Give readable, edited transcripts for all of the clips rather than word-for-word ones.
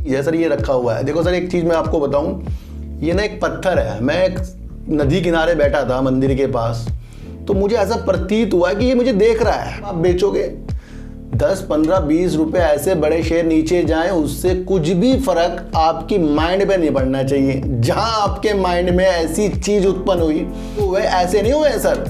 ये सर ये रखा हुआ है। देखो सर एक चीज़ मैं आपको बताऊं, ये ना एक पत्थर है। मैं एक नदी किनारे बैठा था मंदिर के पास, तो मुझे ऐसा प्रतीत हुआ कि ये मुझे देख रहा है। आप बेचोगे 10, 15, 20 रुपए ऐसे बड़े शेयर नीचे जाएं, उससे कुछ भी फर्क आपकी माइंड पे नहीं पड़ना चाहिए। जहां आपके माइंड में ऐसी चीज उत्पन्न हुई तो वह ऐसे नहीं हुए सर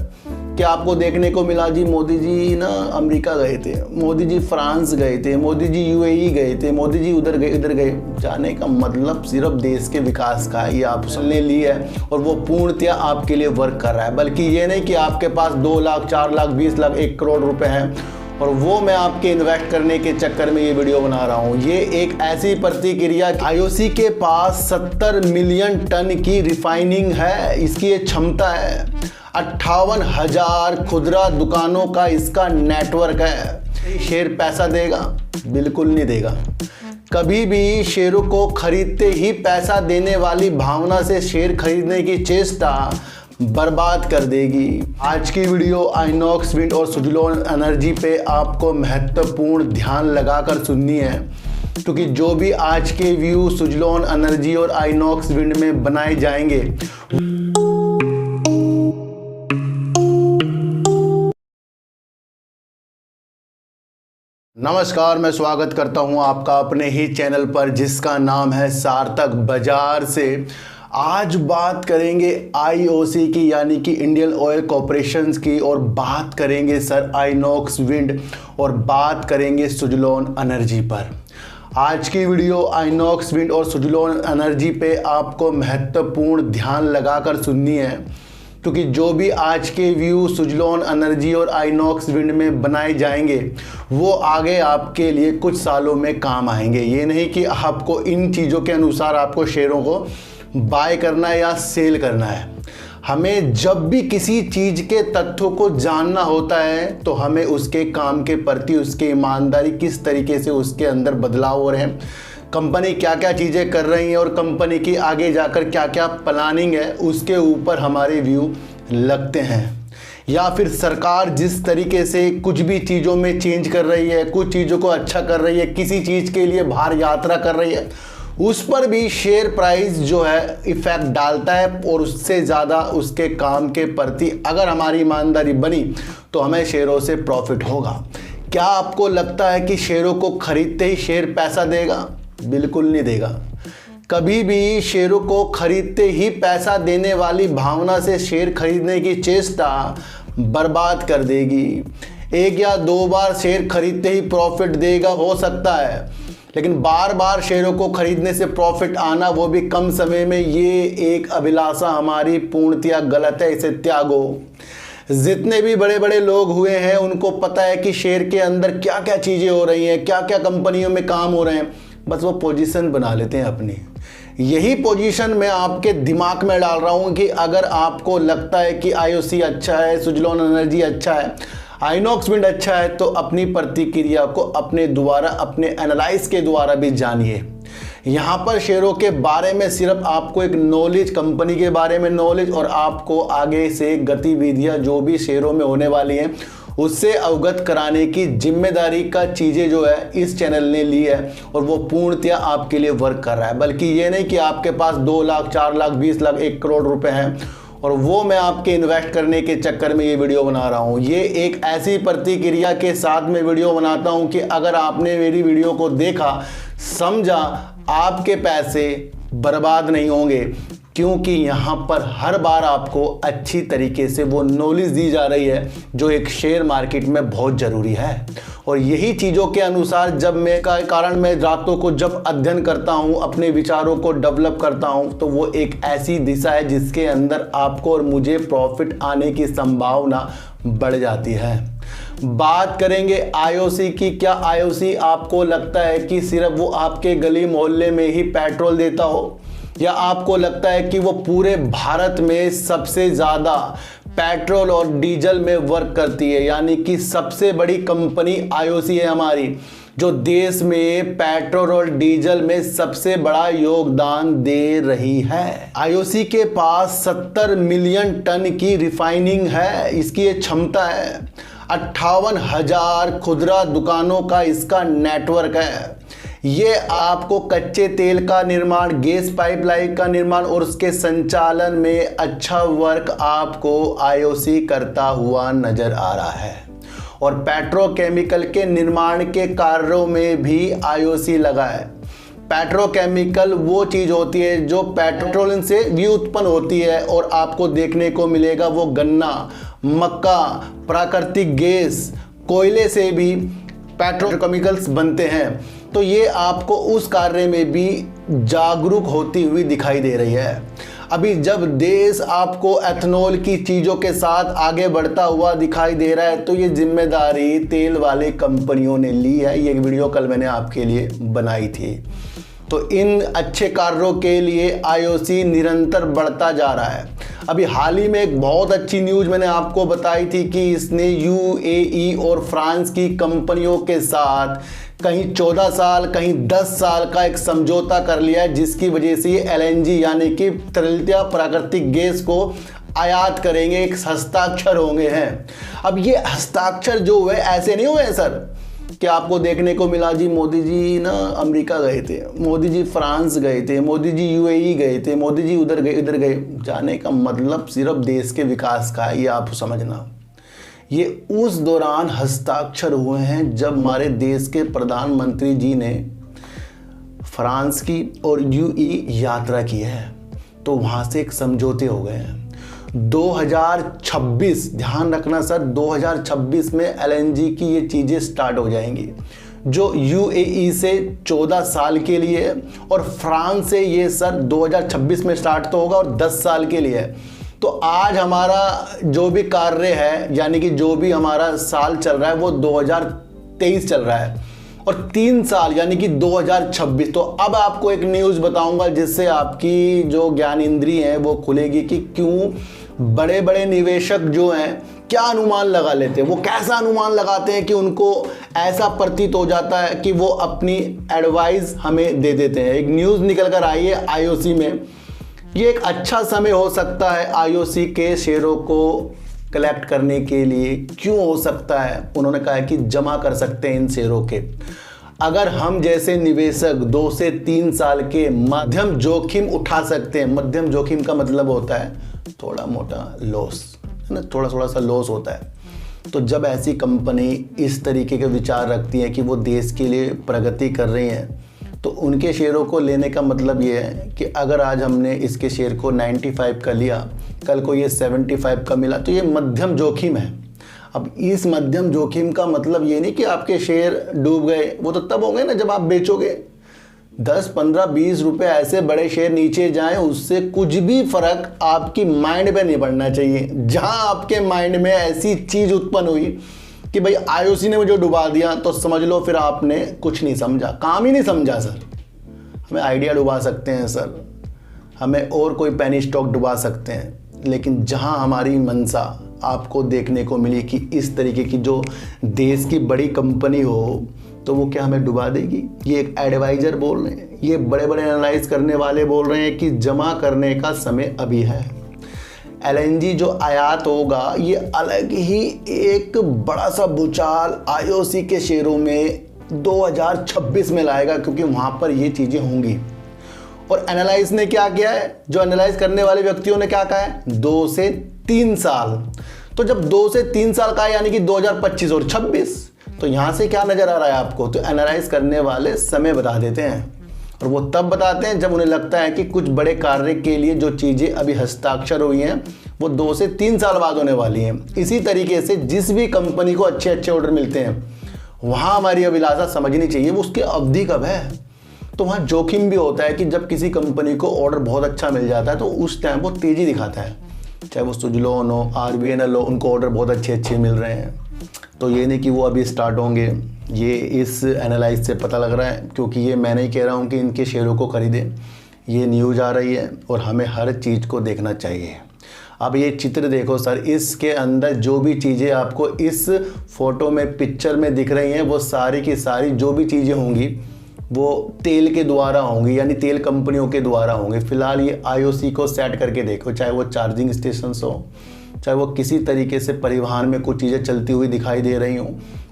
कि आपको देखने को मिला जी मोदी जी ना अमेरिका गए थे, मोदी जी फ्रांस गए थे, मोदी जी यूएई गए थे, मोदी जी उधर गए इधर गए। जाने का मतलब सिर्फ देश के विकास का है, ये आप सुनने ली है और वो पूर्णतया आपके लिए वर्क कर रहा है। बल्कि ये नहीं कि आपके पास 2 लाख 4 लाख 20 लाख 1 करोड़ रुपए हैं और वो मैं आपके इन्वेस्ट करने के चक्कर में ये वीडियो बना रहा हूँ। ये एक ऐसी प्रतिक्रिया, आईओसी के पास 70 मिलियन टन की रिफाइनिंग है, इसकी ये क्षमता है। 58,000 खुदरा दुकानों का इसका नेटवर्क है। शेयर पैसा देगा? बिल्कुल नहीं देगा। कभी भी शेयरों को खरीदते ही पैसा देने वाली भावना से शेयर खरीदने की चेष्टा बर्बाद कर देगी। आज की वीडियो आइनॉक्स विंड और सुजलॉन एनर्जी पे आपको महत्वपूर्ण ध्यान लगाकर सुननी है, क्योंकि जो भी आज के व्यू सुजलॉन एनर्जी और आइनॉक्स विंड में बनाए जाएंगे नमस्कार, मैं स्वागत करता हूं आपका अपने ही चैनल पर जिसका नाम है सार्थक बाजार से। आज बात करेंगे आईओसी की यानी कि इंडियन ऑयल कॉरपोरेशन की, और बात करेंगे सर आइनॉक्स विंड और बात करेंगे सुजलॉन एनर्जी पर। आज की वीडियो आइनॉक्स विंड और सुजलॉन एनर्जी पे आपको महत्वपूर्ण ध्यान लगाकर सुननी है, क्योंकि जो भी आज के व्यू सुजलॉन एनर्जी और आइनॉक्स विंड में बनाए जाएंगे वो आगे आपके लिए कुछ सालों में काम आएंगे। ये नहीं कि आपको इन चीज़ों के अनुसार आपको शेयरों को बाय करना है या सेल करना है। हमें जब भी किसी चीज़ के तथ्यों को जानना होता है तो हमें उसके काम के प्रति उसकी ईमानदारी, किस तरीके से उसके अंदर बदलाव हो रहे हैं, कंपनी क्या क्या चीज़ें कर रही हैं और कंपनी की आगे जाकर क्या क्या प्लानिंग है, उसके ऊपर हमारे व्यू लगते हैं। या फिर सरकार जिस तरीके से कुछ भी चीज़ों में चेंज कर रही है, कुछ चीज़ों को अच्छा कर रही है, किसी चीज़ के लिए बाहर यात्रा कर रही है, उस पर भी शेयर प्राइस जो है इफेक्ट डालता है। और उससे ज़्यादा उसके काम के प्रति अगर हमारी ईमानदारी बनी तो हमें शेयरों से प्रॉफिट होगा। क्या आपको लगता है कि शेयरों को खरीदते ही शेयर पैसा देगा? बिल्कुल नहीं देगा। कभी भी शेयरों को खरीदते ही पैसा देने वाली भावना से शेयर खरीदने की चेष्टा बर्बाद कर देगी। 1 या 2 बार शेयर खरीदते ही प्रॉफिट देगा हो सकता है, लेकिन बार बार शेयरों को खरीदने से प्रॉफिट आना, वो भी कम समय में, ये एक अभिलाषा हमारी पूर्णतया गलत है। इसे त्यागो। जितने भी बड़े बड़े लोग हुए हैं उनको पता है कि शेयर के अंदर क्या क्या चीज़ें हो रही हैं, क्या क्या कंपनियों में काम हो रहे हैं, बस वो पोजीशन बना लेते हैं अपनी। यही पोजीशन मैं आपके दिमाग में डाल रहा हूँ कि अगर आपको लगता है कि आईओसी अच्छा है, सुजलॉन एनर्जी अच्छा है, आइनॉक्स विंड अच्छा है, तो अपनी प्रतिक्रिया को अपने द्वारा, अपने एनालाइज के द्वारा भी जानिए। यहाँ पर शेयरों के बारे में सिर्फ आपको एक नॉलेज, कंपनी के बारे में नॉलेज, और आपको आगे से गतिविधियाँ जो भी शेयरों में होने वाली हैं उससे अवगत कराने की जिम्मेदारी का चीज़ें जो है इस चैनल ने ली है, और वो पूर्णतया आपके लिए वर्क कर रहा है। बल्कि ये नहीं कि आपके पास 2 लाख 4 लाख 20 लाख 1 करोड़ रुपए हैं और वो मैं आपके इन्वेस्ट करने के चक्कर में ये वीडियो बना रहा हूँ। ये एक ऐसी प्रतिक्रिया के साथ में वीडियो बनाता हूँ कि अगर आपने मेरी वीडियो को देखा, समझा, आपके पैसे बर्बाद नहीं होंगे, क्योंकि यहाँ पर हर बार आपको अच्छी तरीके से वो नॉलेज दी जा रही है जो एक शेयर मार्केट में बहुत ज़रूरी है। और यही चीज़ों के अनुसार जब मैं मैं रातों को जब अध्ययन करता हूँ, अपने विचारों को डेवलप करता हूँ, तो वो एक ऐसी दिशा है जिसके अंदर आपको और मुझे प्रॉफिट आने की संभावना बढ़ जाती है। बात करेंगे आईओसी की। क्या आईओसी आपको लगता है कि सिर्फ वो आपके गली मोहल्ले में ही पेट्रोल देता हो, या आपको लगता है कि वो पूरे भारत में सबसे ज़्यादा पेट्रोल और डीजल में वर्क करती है? यानी कि सबसे बड़ी कंपनी आईओसी है हमारी, जो देश में पेट्रोल और डीजल में सबसे बड़ा योगदान दे रही है। आईओसी के पास 70 मिलियन टन की रिफाइनिंग है, इसकी ये क्षमता है। 58,000 खुदरा दुकानों का इसका नेटवर्क है। ये आपको कच्चे तेल का निर्माण, गैस पाइपलाइन का निर्माण और उसके संचालन में अच्छा वर्क आपको आईओसी करता हुआ नजर आ रहा है। और पेट्रोकेमिकल के निर्माण के कार्यों में भी आईओसी लगा है। पेट्रोकेमिकल वो चीज़ होती है जो पेट्रोलियम से भी उत्पन्न होती है और आपको देखने को मिलेगा वो गन्ना, मक्का, प्राकृतिक गैस, कोयले से भी पेट्रोकेमिकल्स बनते हैं। तो ये आपको उस कार्य में भी जागरूक होती हुई दिखाई दे रही है। अभी जब देश आपको एथनॉल की चीज़ों के साथ आगे बढ़ता हुआ दिखाई दे रहा है तो ये जिम्मेदारी तेल वाले कंपनियों ने ली है। ये वीडियो कल मैंने आपके लिए बनाई थी। तो इन अच्छे कार्यों के लिए आईओसी निरंतर बढ़ता जा रहा है। अभी हाल ही में एक बहुत अच्छी न्यूज़ मैंने आपको बताई थी कि इसने यूएई और फ्रांस की कंपनियों के साथ कहीं 14 साल कहीं 10 साल का एक समझौता कर लिया है, जिसकी वजह से ये एलएनजी यानी कि तरलता प्राकृतिक गैस को आयात करेंगे। एक हस्ताक्षर होंगे हैं। अब ये हस्ताक्षर जो हुए ऐसे नहीं हुए हैं सर कि आपको देखने को मिला जी मोदी जी ना अमेरिका गए थे, मोदी जी फ्रांस गए थे, मोदी जी यूएई गए थे, मोदी जी उधर गए इधर गए। जाने का मतलब सिर्फ देश के विकास का है, ये आप समझना। ये उस दौरान हस्ताक्षर हुए हैं जब हमारे देश के प्रधानमंत्री जी ने फ्रांस की और यूएई यात्रा की है, तो वहाँ से एक समझौते हो गए हैं। 2026 ध्यान रखना सर, 2026 में एलएनजी की ये चीज़ें स्टार्ट हो जाएंगी, जो यूएई से 14 साल के लिए है और फ्रांस से ये सर 2026 में स्टार्ट तो होगा और 10 साल के लिए है। तो आज हमारा जो भी कार्य है यानी कि जो भी हमारा साल चल रहा है वो 2023 चल रहा है और 3 साल यानी कि 2026। तो अब आपको एक न्यूज़ बताऊंगा जिससे आपकी जो ज्ञान इंद्री है वो खुलेगी कि क्यों बड़े बड़े निवेशक जो हैं क्या अनुमान लगा लेते हैं। वो कैसा अनुमान लगाते हैं कि उनको ऐसा प्रतीत हो जाता है कि वो अपनी एडवाइस हमें दे देते हैं। एक न्यूज़ निकल कर आई है आईओसी में, ये एक अच्छा समय हो सकता है आईओसी के शेयरों को कलेक्ट करने के लिए। क्यों हो सकता है? उन्होंने कहा है कि जमा कर सकते हैं इन शेयरों के। अगर हम जैसे निवेशक 2 से 3 साल के मध्यम जोखिम उठा सकते हैं। मध्यम जोखिम का मतलब होता है थोड़ा मोटा लॉस, है ना, थोड़ा सा लॉस होता है। तो जब ऐसी कंपनी इस तरीके के विचार रखती है कि वो देश के लिए प्रगति कर रही हैं, तो उनके शेयरों को लेने का मतलब ये है कि अगर आज हमने इसके शेयर को 95 का लिया, कल को ये 75 का मिला, तो ये मध्यम जोखिम है। अब इस मध्यम जोखिम का मतलब ये नहीं कि आपके शेयर डूब गए, वो तो तब होंगे ना जब आप बेचोगे। 10, 15, 20 रुपए ऐसे बड़े शेयर नीचे जाएं, उससे कुछ भी फर्क आपकी माइंड पे नहीं पड़ना चाहिए। जहां आपके माइंड में ऐसी चीज़ उत्पन्न हुई कि भाई आईओसी ने मुझे डुबा दिया, तो समझ लो फिर आपने कुछ नहीं समझा, काम ही नहीं समझा सर। हमें आइडिया डुबा सकते हैं सर, हमें और कोई पेनी स्टॉक डुबा सकते हैं, लेकिन जहां हमारी मंशा आपको देखने को मिली कि इस तरीके की जो देश की बड़ी कंपनी हो, तो वो क्या हमें डुबा देगी? ये एक एडवाइज़र बोल रहे हैं, ये बड़े बड़े एनालाइज करने वाले बोल रहे हैं कि जमा करने का समय अभी है। एलएनजी जो आयात होगा ये अलग ही एक बड़ा सा भूचाल आईओसी के शेयरों में 2026 में लाएगा, क्योंकि वहाँ पर ये चीज़ें होंगी। और एनालाइज ने क्या किया है, जो एनालाइज करने वाले व्यक्तियों ने क्या कहा है, 2 से 3 साल। तो जब 2 से 3 साल का है यानी कि 2025 और 26, तो यहाँ से क्या नज़र आ रहा है आपको, तो एनालाइज करने वाले समय बता देते हैं। और वो तब बताते हैं जब उन्हें लगता है कि कुछ बड़े कार्य के लिए जो चीज़ें अभी हस्ताक्षर हुई हैं वो 2 से 3 साल बाद होने वाली हैं। इसी तरीके से जिस भी कंपनी को अच्छे अच्छे ऑर्डर मिलते हैं, वहाँ हमारी अभिलाषा समझनी चाहिए वो उसकी अवधि कब है। तो वहाँ जोखिम भी होता है कि जब किसी कंपनी को ऑर्डर बहुत अच्छा मिल जाता है तो उस टाइम वो तेज़ी दिखाता है, चाहे वो सुजलॉन हो, आरबीएनएल हो, उनको ऑर्डर बहुत अच्छे मिल रहे हैं। तो ये नहीं कि वो अभी स्टार्ट होंगे, ये इस एनालाइज से पता लग रहा है, क्योंकि ये मैं नहीं कह रहा हूँ कि इनके शेयरों को खरीदें, ये न्यूज़ आ रही है और हमें हर चीज़ को देखना चाहिए। अब ये चित्र देखो सर, इसके अंदर जो भी चीज़ें आपको इस फोटो में पिक्चर में दिख रही हैं वो सारी की सारी जो भी चीज़ें होंगी वो तेल के द्वारा होंगी, यानी तेल कंपनियों के द्वारा होंगे। फिलहाल ये आईओसी को सेट करके देखो, चाहे वो चार्जिंग स्टेशन हो, चाहे वो किसी तरीके से परिवहन में कुछ चीज़ें चलती हुई दिखाई दे रही हों,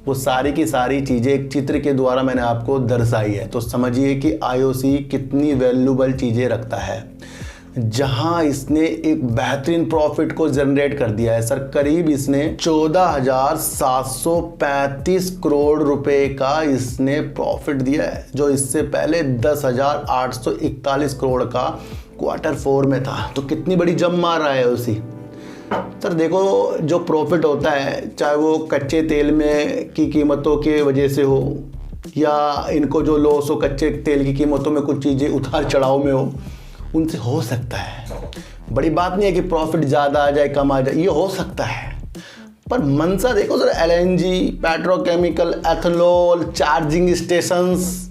वो सारी की सारी चीज़ें एक चित्र के द्वारा मैंने आपको दर्शाई है। तो समझिए कि आईओसी कितनी वैल्यूबल चीज़ें रखता है। जहां इसने एक बेहतरीन प्रॉफिट को जनरेट कर दिया है सर, करीब इसने 14,735 करोड़ रुपए का इसने प्रॉफिट दिया है, जो इससे पहले 10,841 करोड़ का Q4 में था। तो कितनी बड़ी जम मार रहा है उसी सर। देखो, जो प्रॉफिट होता है, चाहे वो कच्चे तेल में की कीमतों के वजह से हो या इनको जो लॉस हो कच्चे तेल की कीमतों में, कुछ चीज़ें उतार चढ़ाव में हो, उनसे हो सकता है। बड़ी बात नहीं है कि प्रॉफिट ज़्यादा आ जाए कम आ जाए, ये हो सकता है। पर मंशा देखो sir, LNG, petrochemical, ethanol, charging stations,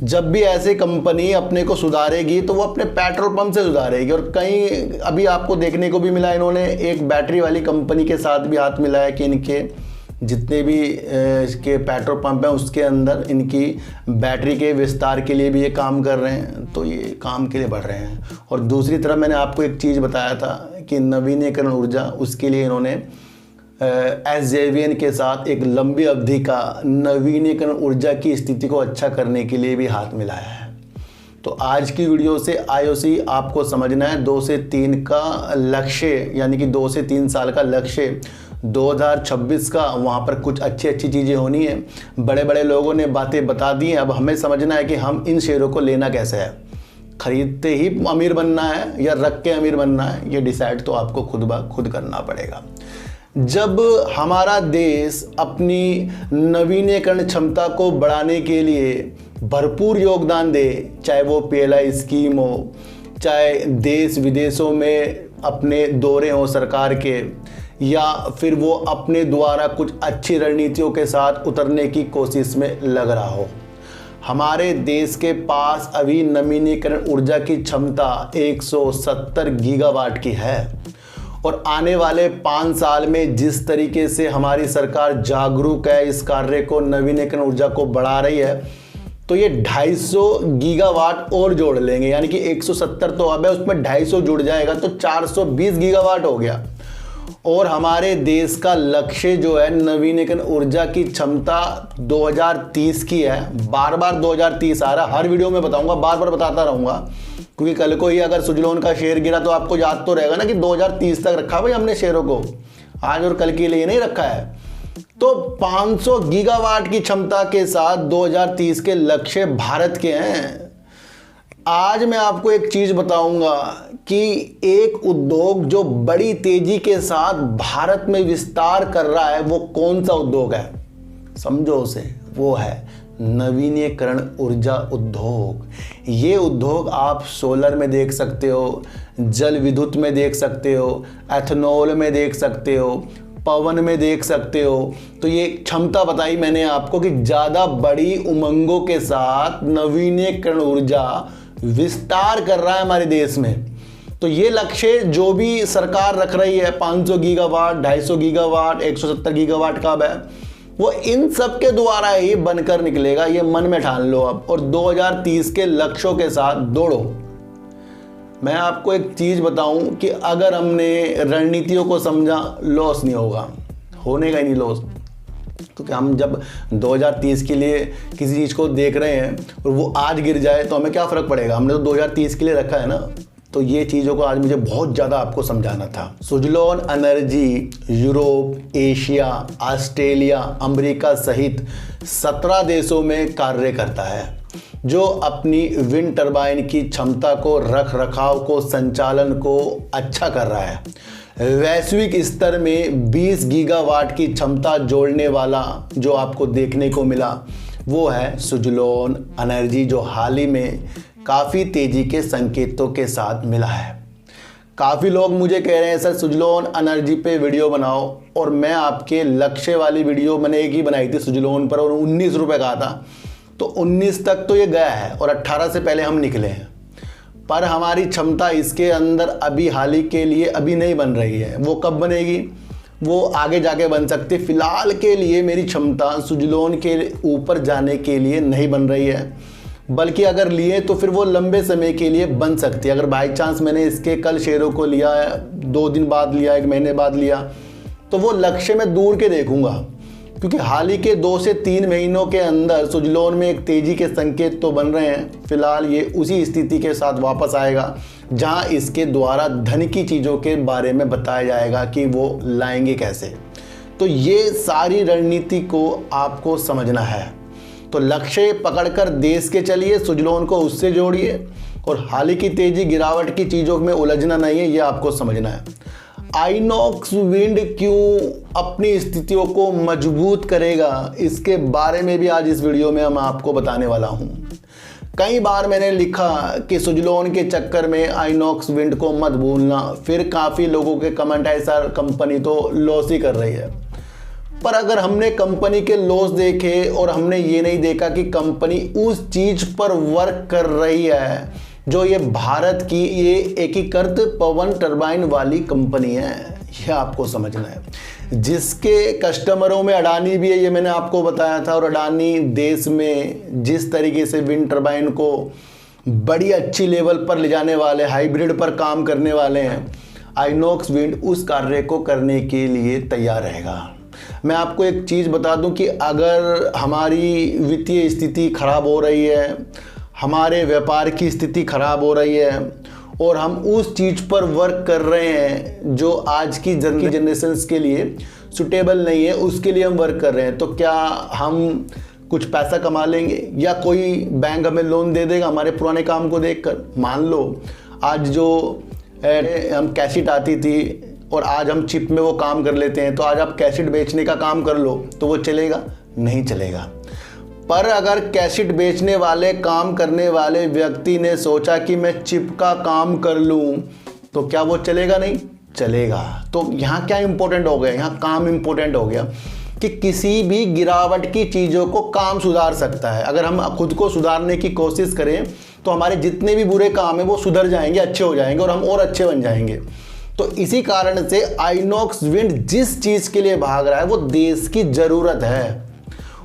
जब भी ऐसे कंपनी अपने को सुधारेगी तो वो अपने पेट्रोल पंप से सुधारेगी। और कहीं अभी आपको देखने को भी मिला, इन्होंने एक बैटरी वाली कंपनी के साथ भी हाथ मिलाया कि इनके जितने भी इसके पेट्रोल पंप हैं उसके अंदर इनकी बैटरी के विस्तार के लिए भी ये काम कर रहे हैं। तो ये काम के लिए बढ़ रहे हैं। और दूसरी तरफ मैंने आपको एक चीज़ बताया था कि नवीनीकरण ऊर्जा, उसके लिए इन्होंने SJVN के साथ एक लंबी अवधि का नवीनीकरण ऊर्जा की स्थिति को अच्छा करने के लिए भी हाथ मिलाया है। तो आज की वीडियो से आईओसी आपको समझना है 2 से 3 का लक्ष्य, यानी कि 2 से 3 साल का लक्ष्य 2026 का, वहाँ पर कुछ अच्छी चीज़ें होनी है। बड़े बड़े लोगों ने बातें बता दी हैं, अब हमें समझना है कि हम इन शेयरों को लेना कैसे है। खरीदते ही अमीर बनना है या रख के अमीर बनना है, ये डिसाइड तो आपको खुद करना पड़ेगा। जब हमारा देश अपनी नवीनीकरण क्षमता को बढ़ाने के लिए भरपूर योगदान दे, चाहे वो PLI स्कीम हो, चाहे देश विदेशों में अपने दौरे हों सरकार के, या फिर वो अपने द्वारा कुछ अच्छी रणनीतियों के साथ उतरने की कोशिश में लग रहा हो, हमारे देश के पास अभी नवीनीकरण ऊर्जा की क्षमता 170 गीगावाट की है। और आने वाले 5 साल में जिस तरीके से हमारी सरकार जागरूक है, इस कार्य को नवीनीकरण ऊर्जा को बढ़ा रही है, तो ये 250 गीगावाट और जोड़ लेंगे, यानी कि 170 तो अब है, उसमें 250 जुड़ जाएगा तो 420 गीगावाट हो गया। और हमारे देश का लक्ष्य जो है नवीनीकरण ऊर्जा की क्षमता 2030 की है। बार बार 2030 आ रहा, हर वीडियो में बताऊंगा, बार बार बताता रहूंगा, क्योंकि कल को ही अगर सुजलोन का शेयर गिरा तो आपको याद तो रहेगा ना कि 2030 तक रखा भाई हमने शेयरों को, आज और कल के लिए नहीं रखा है। तो 500 गीगावाट की क्षमता के साथ 2030 के लक्ष्य भारत के हैं। आज मैं आपको एक चीज बताऊंगा कि एक उद्योग जो बड़ी तेजी के साथ भारत में विस्तार कर रहा है, वो कौन सा उद्योग है, समझो उसे, वो है नवीनीकरण ऊर्जा उद्योग। ये उद्योग आप सोलर में देख सकते हो, जल विद्युत में देख सकते हो, एथेनॉल में देख सकते हो, पवन में देख सकते हो। तो ये क्षमता बताई मैंने आपको कि ज़्यादा बड़ी उमंगों के साथ नवीनीकरण ऊर्जा विस्तार कर रहा है हमारे देश में। तो ये लक्ष्य जो भी सरकार रख रही है, 500 गीगावाट, 250 गीगावाट, 170 गीगावाट का है, वो इन सब के द्वारा ही बनकर निकलेगा, ये मन में ठान लो अब। और 2030 के लक्ष्यों के साथ दौड़ो। मैं आपको एक चीज बताऊं कि अगर हमने रणनीतियों को समझा, लॉस नहीं होगा, होने का ही नहीं लॉस। क्योंकि हम जब 2030 के लिए किसी चीज को देख रहे हैं और वो आज गिर जाए तो हमें क्या फर्क पड़ेगा, हमने तो 2030 के लिए रखा है ना। तो ये चीज़ों को आज मुझे बहुत ज़्यादा आपको समझाना था। Suzlon energy Europe, Asia, Australia, America सहित 17 देशों में कार्य करता है, जो अपनी विंड टर्बाइन की क्षमता को, रख रखाव को, संचालन को अच्छा कर रहा है। वैश्विक स्तर में 20 गीगावाट की क्षमता जोड़ने वाला जो आपको देखने को मिला, वो है सुजलोन एनर्जी, जो हाल ही में काफ़ी तेज़ी के संकेतों के साथ मिला है। काफ़ी लोग मुझे कह रहे हैं सर सुजलोन एनर्जी पे वीडियो बनाओ, और मैं आपके लक्ष्य वाली वीडियो मैंने एक ही बनाई थी सुजलोन पर, और 19 रुपये का था। तो 19 तक तो ये गया है और 18 से पहले हम निकले हैं। पर हमारी क्षमता इसके अंदर अभी हाल ही के लिए अभी नहीं बन रही है। वो कब बनेगी, वो आगे जाके बन सकती है। फिलहाल के लिए मेरी क्षमता सुजलोन के ऊपर जाने के लिए नहीं बन रही है, बल्कि अगर लिए तो फिर वो लंबे समय के लिए बन सकती है। अगर बाई चांस मैंने इसके कल शेयरों को लिया है, 2 दिन बाद लिया, 1 महीने बाद लिया, तो वो लक्ष्य में दूर के देखूंगा। क्योंकि हाल ही के 2 से 3 महीनों के अंदर सुजलोन में एक तेजी के संकेत तो बन रहे हैं। फिलहाल ये उसी स्थिति के साथ वापस आएगा जहां इसके द्वारा धन की चीज़ों के बारे में बताया जाएगा कि वो लाएंगे कैसे। तो ये सारी रणनीति को आपको समझना है। तो लक्ष्य पकड़कर देश के चलिए, सुजलोन को उससे जोड़िए और हाल ही की तेजी गिरावट की चीज़ों में उलझना नहीं है, ये आपको समझना है। आइनॉक्स विंड क्यों अपनी स्थितियों को मजबूत करेगा, इसके बारे में भी आज इस वीडियो में हम आपको बताने वाला हूं। कई बार मैंने लिखा कि सुजलोन के चक्कर में आइनॉक्स विंड को मत भूलना, फिर काफ़ी लोगों के कमेंट है सर कंपनी तो लॉस ही कर रही है। पर अगर हमने कंपनी के लॉस देखे और हमने ये नहीं देखा कि कंपनी उस चीज़ पर वर्क कर रही है जो ये भारत की ये एकीकृत पवन टरबाइन वाली कंपनी है, ये आपको समझना है। जिसके कस्टमरों में अडानी भी है, ये मैंने आपको बताया था। और अडानी देश में जिस तरीके से विंड टरबाइन को बड़ी अच्छी लेवल पर ले जाने वाले, हाइब्रिड पर काम करने वाले हैं, आइनॉक्स विंड उस कार्य को करने के लिए तैयार रहेगा। मैं आपको एक चीज़ बता दूं कि अगर हमारी वित्तीय स्थिति खराब हो रही है, हमारे व्यापार की स्थिति खराब हो रही है और हम उस चीज़ पर वर्क कर रहे हैं जो आज की जनरेशन्स के लिए सुटेबल नहीं है, उसके लिए हम वर्क कर रहे हैं, तो क्या हम कुछ पैसा कमा लेंगे या कोई बैंक हमें लोन दे देगा हमारे पुराने काम को देखकर? मान लो आज जो हम कैसेट आती थी और आज हम चिप में वो काम कर लेते हैं, तो आज आप कैसेट बेचने का काम कर लो तो वो चलेगा? नहीं चलेगा। पर अगर कैसेट बेचने वाले काम करने वाले व्यक्ति ने सोचा कि मैं चिप का काम कर लूं, तो क्या वो चलेगा? नहीं चलेगा। तो यहाँ क्या इंपॉर्टेंट हो गया? यहाँ काम इंपॉर्टेंट हो गया कि किसी भी गिरावट की चीज़ों को काम सुधार सकता है। अगर हम खुद को सुधारने की कोशिश करें तो हमारे जितने भी बुरे काम हैं वो सुधर जाएंगे, अच्छे हो जाएंगे और हम और अच्छे बन जाएंगे। तो इसी कारण से आइनॉक्स विंड जिस चीज़ के लिए भाग रहा है वो देश की ज़रूरत है,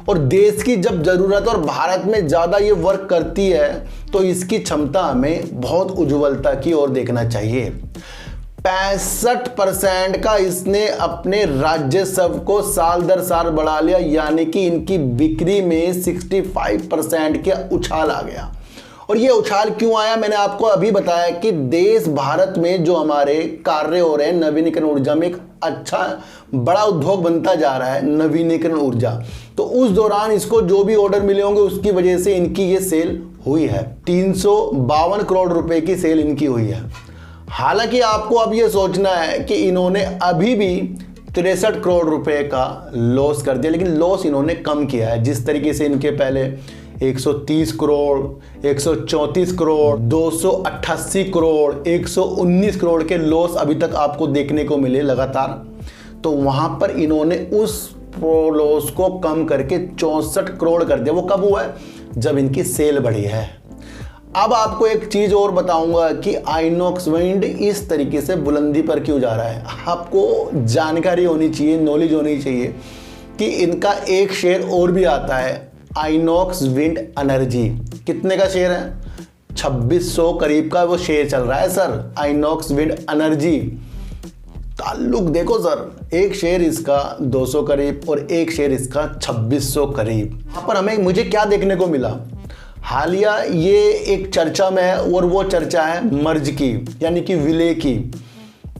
और देश की जब ज़रूरत और भारत में ज़्यादा ये वर्क करती है तो इसकी क्षमता हमें बहुत उज्ज्वलता की ओर देखना चाहिए। 65% का इसने अपने राजस्व को साल दर साल बढ़ा लिया, यानी कि इनकी बिक्री में 65% का उछाल आ गया। और ये उछाल क्यों आया, मैंने आपको अभी बताया कि देश भारत में जो हमारे कार्य हो रहे हैं नवीनीकरण ऊर्जा में एक अच्छा बड़ा उद्योग बनता जा रहा है नवीनीकरण ऊर्जा, तो उस दौरान इसको जो भी ऑर्डर मिले होंगे उसकी वजह से इनकी ये सेल हुई है। 352 करोड़ रुपए की सेल इनकी हुई है। हालांकि आपको अब ये सोचना है कि इन्होंने अभी भी 63 करोड़ रुपए का लॉस कर दिया, लेकिन लॉस इन्होंने कम किया है। जिस तरीके से इनके पहले 130 करोड़, 134 करोड़, 288 करोड़, 119 करोड़ के लॉस अभी तक आपको देखने को मिले लगातार, तो वहां पर इन्होंने उस लॉस को कम करके 64 करोड़ कर दिया। वो कब हुआ है? जब इनकी सेल बढ़ी है। अब आपको एक चीज और बताऊंगा कि आइनॉक्स विंड इस तरीके से बुलंदी पर क्यों जा रहा है। आपको जानकारी होनी चाहिए, नॉलेज होनी चाहिए कि इनका एक शेयर और भी आता है, आइनॉक्स विंड एनर्जी। कितने का शेयर है? 2600 करीब का वो शेयर चल रहा है सर, आइनॉक्स विंड एनर्जी। ताल्लुक देखो सर, एक शेयर इसका 200 करीब और एक शेयर इसका 2600 करीब। यहाँ पर मुझे क्या देखने को मिला, हालिया ये एक चर्चा में है और वो चर्चा है मर्ज की, यानी कि विलय की।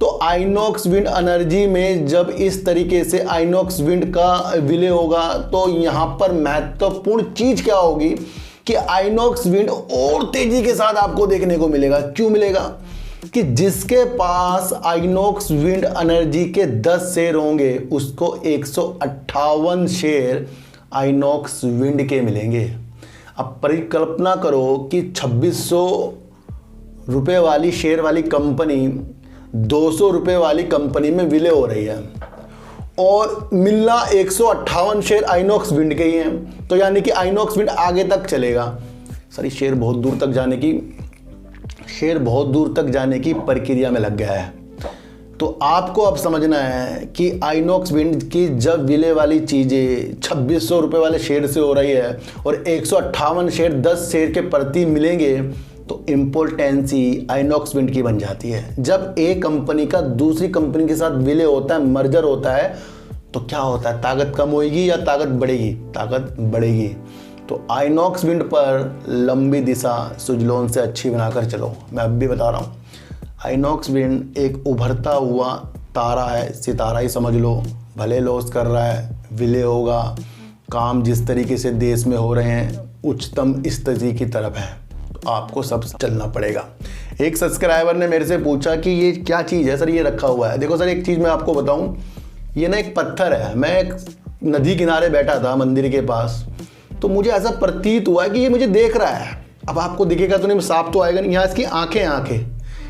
तो आइनॉक्स विंड एनर्जी में जब इस तरीके से आइनॉक्स विंड का विलय होगा तो यहाँ पर महत्वपूर्ण चीज क्या होगी कि आइनॉक्स विंड और तेजी के साथ आपको देखने को मिलेगा। क्यों मिलेगा? कि जिसके पास आइनॉक्स विंड एनर्जी के 10 शेयर होंगे उसको 158 शेयर आइनॉक्स विंड के मिलेंगे। अब परिकल्पना करो कि 2600 रुपये वाली शेयर वाली कंपनी 200 रुपये वाली कंपनी में विलय हो रही है और मिलना 158 शेयर आइनॉक्स विंड के ही हैं, तो यानी कि आइनॉक्स विंड आगे तक चलेगा। सर शेयर बहुत दूर तक जाने की प्रक्रिया में लग गया है। तो आपको अब समझना है कि आइनॉक्स विंड की जब विलय वाली चीज़ें 2600 रुपये वाले शेयर से हो रही है और 158 शेयर 10 शेयर के प्रति मिलेंगे तो इम्पोर्टेंसी आइनॉक्स विंड की बन जाती है। जब एक कंपनी का दूसरी कंपनी के साथ विलय होता है, मर्जर होता है, तो क्या होता है, ताकत कम होगी या ताकत बढ़ेगी? ताकत बढ़ेगी। तो आइनॉक्स विंड पर लंबी दिशा सुजलोन से अच्छी बनाकर चलो। मैं अब भी बता रहा हूँ, आइनॉक्स विंड एक उभरता हुआ तारा है, सितारा ही समझ लो। भले लॉस कर रहा है, विलय होगा, काम जिस तरीके से देश में हो रहे हैं उच्चतम स्थिति की तरफ है, तो आपको सब चलना पड़ेगा। एक सब्सक्राइबर ने मेरे से पूछा कि ये क्या चीज़ है सर, ये रखा हुआ है। देखो सर, एक चीज़ मैं आपको बताऊं, ये ना एक पत्थर है। मैं एक नदी किनारे बैठा था मंदिर के पास, तो मुझे ऐसा प्रतीत हुआ कि ये मुझे देख रहा है। अब आपको दिखेगा तो नहीं, साफ तो आएगा नहीं। यहाँ इसकी आंखें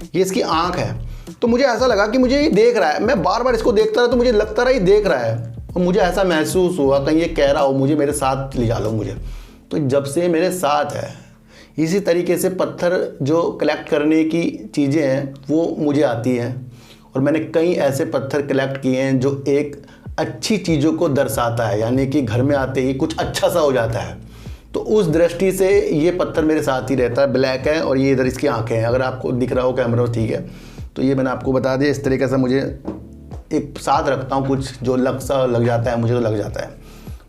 ये इसकी आंख है, तो मुझे ऐसा लगा कि मुझे ये देख रहा है। मैं बार बार इसको देखता रहा तो मुझे लगता रहा ये देख रहा है, और मुझे ऐसा महसूस हुआ कहीं ये कह रहा हो मुझे मेरे साथ ले जा लो मुझे। तो जब से मेरे साथ है, इसी तरीके से पत्थर जो कलेक्ट करने की चीज़ें हैं वो मुझे आती हैं, और मैंने कई ऐसे पत्थर कलेक्ट किए हैं जो एक अच्छी चीज़ों को दर्शाता है, यानी कि घर में आते ही कुछ अच्छा सा हो जाता है। तो उस दृष्टि से ये पत्थर मेरे साथ ही रहता है। ब्लैक है और ये इधर इसकी आंखें हैं, अगर आपको दिख रहा हो कैमरा ठीक है। तो ये मैंने आपको बता दिया। इस तरीके से मुझे एक साथ रखता हूँ, कुछ जो लग जाता है मुझे तो लग जाता है।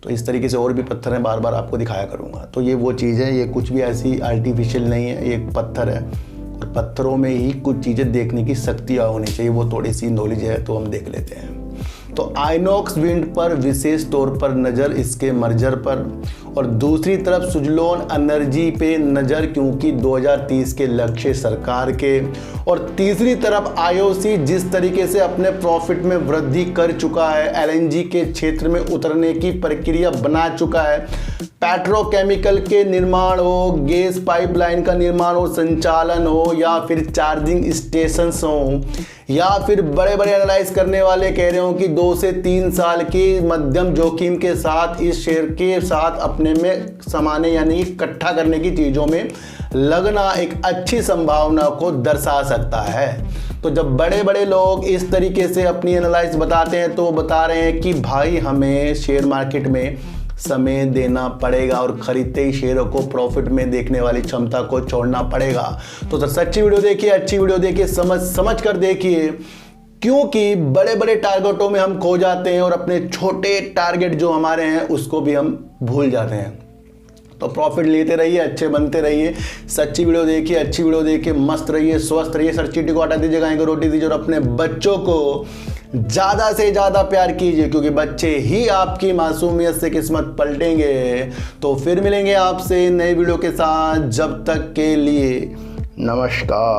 तो इस तरीके से और भी पत्थर हैं, बार बार आपको दिखाया करूँगा। तो ये वो चीज़ है, ये कुछ भी ऐसी आर्टिफिशियल नहीं है, ये एक पत्थर है, और पत्थरों में ही कुछ चीज़ें देखने की शक्तियाँ होनी चाहिए, वो थोड़ी सी नॉलेज है तो हम देख लेते हैं। तो आइनॉक्स विंड पर विशेष तौर पर नज़र इसके मर्जर पर, और दूसरी तरफ सुजलोन एनर्जी पे नज़र क्योंकि 2030 के लक्ष्य सरकार के, और तीसरी तरफ आईओसी जिस तरीके से अपने प्रॉफिट में वृद्धि कर चुका है, एलएनजी के क्षेत्र में उतरने की प्रक्रिया बना चुका है, पेट्रोकेमिकल के निर्माण हो, गैस पाइपलाइन का निर्माण हो, संचालन हो, या फिर चार्जिंग स्टेशंस हो, या फिर बड़े बड़े एनालाइज करने वाले कह रहे हो कि 2 से 3 साल की मध्यम जोखिम के साथ इस शेयर के साथ अपने में समाने यानी इकट्ठा करने की चीज़ों में लगना एक अच्छी संभावना को दर्शा सकता है। तो जब बड़े बड़े लोग इस तरीके से अपनी एनालाइज बताते हैं तो वो बता रहे हैं कि भाई हमें शेयर मार्केट में समय देना पड़ेगा, और खरीदते ही शेयरों को प्रॉफिट में देखने वाली क्षमता को छोड़ना पड़ेगा। तो सच्ची वीडियो देखिए, अच्छी वीडियो देखिए, समझ कर देखिए, क्योंकि बड़े बड़े टारगेटों में हम खो जाते हैं और अपने छोटे टारगेट जो हमारे हैं उसको भी हम भूल जाते हैं। तो प्रॉफिट लेते रहिए, अच्छे बनते रहिए, सच्ची वीडियो देखिए, अच्छी वीडियो देखिए, मस्त रहिए, स्वस्थ रहिए। सर चीटी को हटा दीजिए, गाय को रोटी दीजिए, और अपने बच्चों को ज़्यादा से ज़्यादा प्यार कीजिए, क्योंकि बच्चे ही आपकी मासूमियत से किस्मत पलटेंगे। तो फिर मिलेंगे आपसे नई वीडियो के साथ, जब तक के लिए नमस्कार।